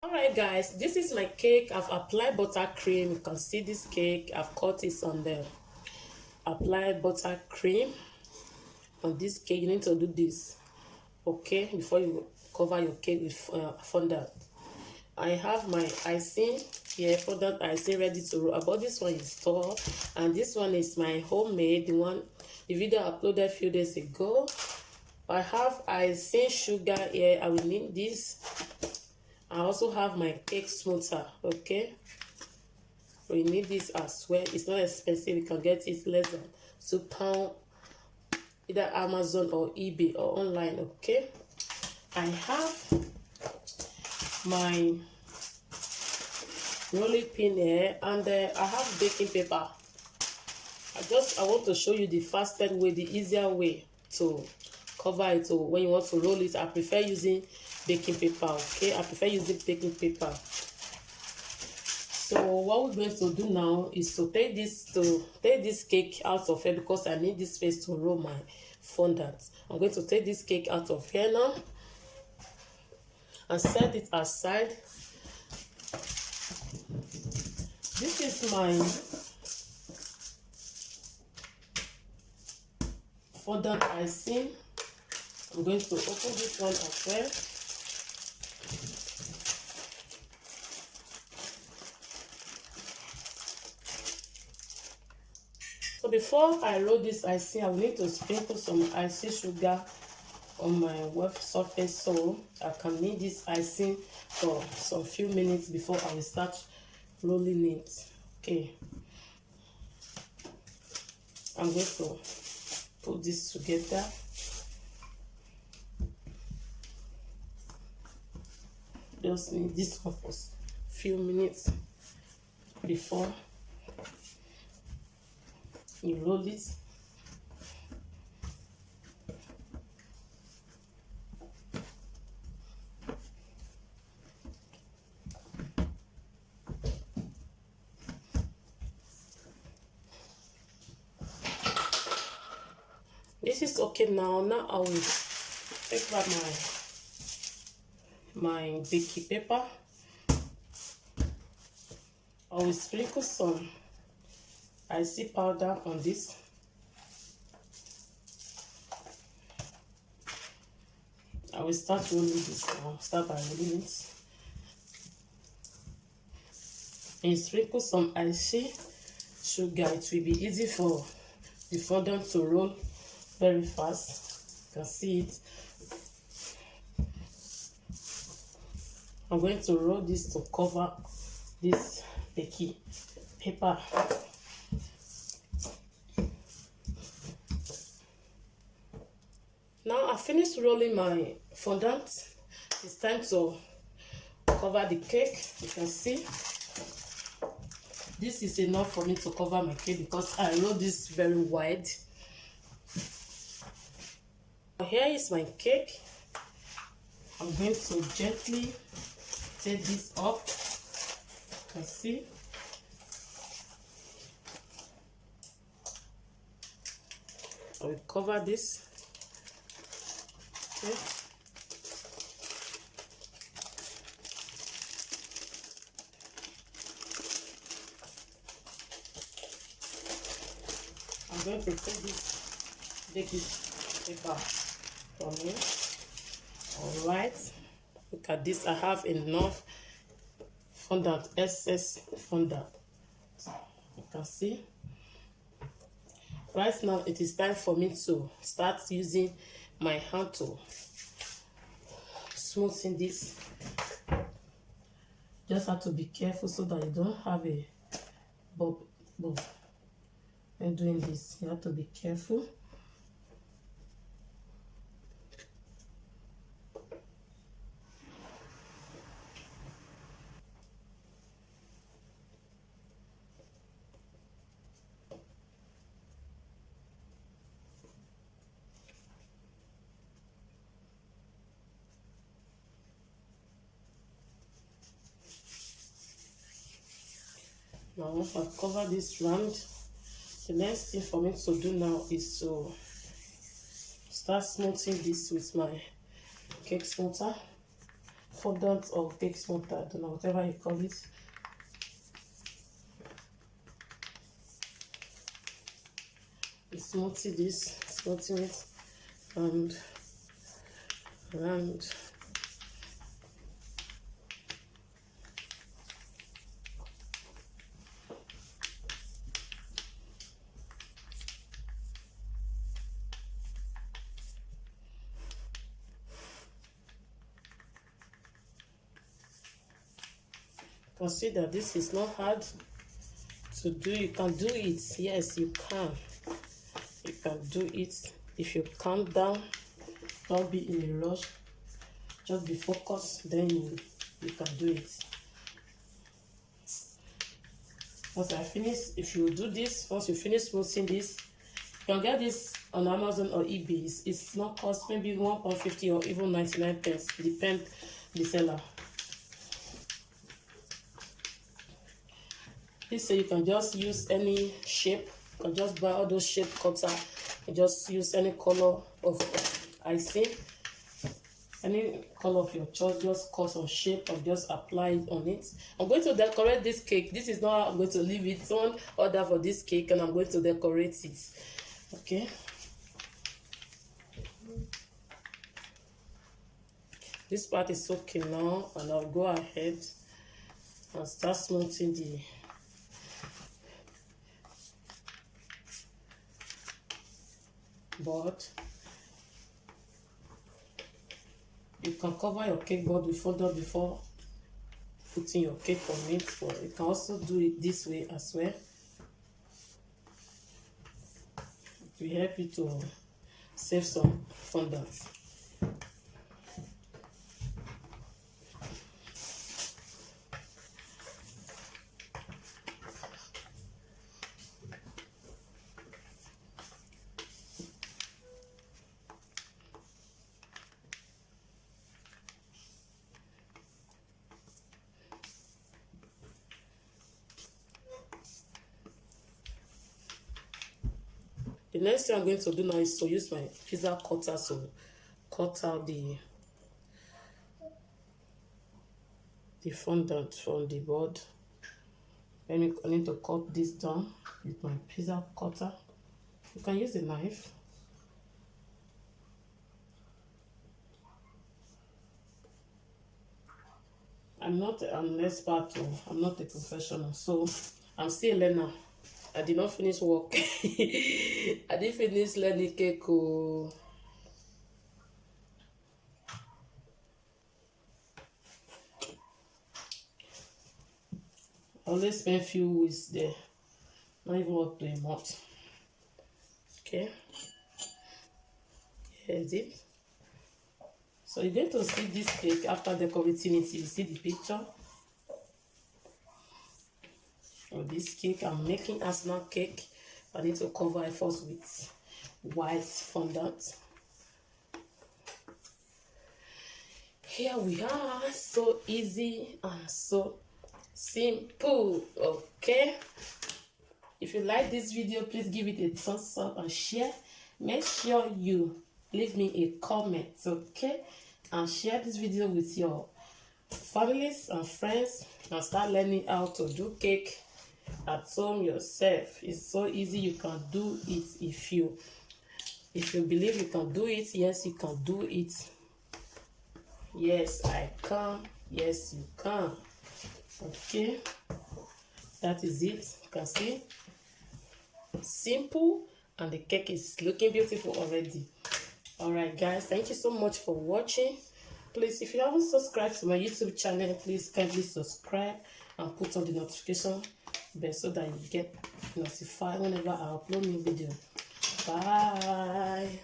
Alright guys, this is my cake. I've applied buttercream. You can see this cake. I've cut it on the applied buttercream on this cake. You need to do this, okay, before you cover your cake with fondant. I have my icing here, fondant icing ready to roll. I bought this one in store, and this one is my homemade, the video I uploaded a few days ago. I have icing sugar here. I will need this. I also have my cake smoother, okay. We need this as well. It's not expensive. You can get it less than £2, either Amazon or eBay or online, okay. I have my rolling pin here, and I have baking paper. I want to show you the fastest way, the easier way to cover it. So when you want to roll it, I prefer using baking paper, okay. I prefer using baking paper. So what we're going to do now is to take this cake out of here, because I need this space to roll my fondant. I'm going to take this cake out of here now and set it aside. This is my fondant icing. I'm going to open this one as well. So before I roll this icing, I will need to sprinkle some icing sugar on my wet surface, so I can knead this icing for some few minutes before I will start rolling it. Okay, I'm going to put this together. Just need this for a few minutes before you roll it. This is okay now. Now I will take back my baking paper. I will sprinkle some icy powder on this. I will start rolling this now. Start by rolling it. And sprinkle some icy sugar. It will be easy for the fondant to roll very fast. You can see it. I'm going to roll this to cover this baking paper. Now I finished rolling my fondant. It's time to cover the cake. You can see this is enough for me to cover my cake because I rolled this very wide. Here is my cake. I'm going to gently take this up. You can see. I will cover this. Okay. I'm going to take this baking paper from here. All right, look at this. I have enough fondant, excess fondant. You can see. Right now, it is time for me to start using my hand to smoothing this. Just have to be careful so that you don't have a bubble. When doing this, you have to be careful. Now once I've covered this round, the next thing for me to do now is to start smoothing this with my cake smoother. fondant or cake smoother, I don't know, whatever you call it. You smoothie this, smoothing it, and around. Consider this is not hard to do. You can do it. Yes, you can. You can do it if you calm down. Don't be in a rush. Just be focused. Then you can do it. Once I finish, if you do this, once you finish smoothing this, you can get this on Amazon or eBay. It's not cost maybe £1.50 or even 99 pence. Depend the seller. This so you can just use any shape. You can just buy all those shape cutter and just use any color of icing, any color of your choice. Just cut some shape and just apply it on it. I'm going to decorate this cake. This is not how I'm going to leave it. Someone order for this cake and I'm going to decorate it. Okay. This part is okay now, and I'll go ahead and start smoothing the board. You can cover your cake board with fondant before putting your cake on it, but you can also do it this way as well. It will help you to save some fondant. The next thing I'm going to do now is to use my pizza cutter to cut out the fondant from the board. I need to cut this down with my pizza cutter. You can use a knife. I'm not an expert, I'm not a professional, so I'm still a learner. I did not finish work. I didn't finish learning cake. I always spend few weeks there, not even up to a month. Okay. Here's it. So you're going to see this cake after decorating it. You see the picture of this cake. I'm making asthma cake. I need to cover it first with white fondant. Here we are. So easy and so simple. Okay. If you like this video, please give it a thumbs up and share. Make sure you leave me a comment, okay? And share this video with your families and friends and start learning how to do cake at home yourself. It's so easy. You can do it if you believe you can do it. Yes, you can do it. Yes, I can. Yes, you can. Okay, that is it. You can see, simple, and the cake is looking beautiful already. All right, guys, thank you so much for watching. Please, if you haven't subscribed to my YouTube channel, please kindly subscribe and put on the notification bell so that you get notified whenever I upload new video. Bye.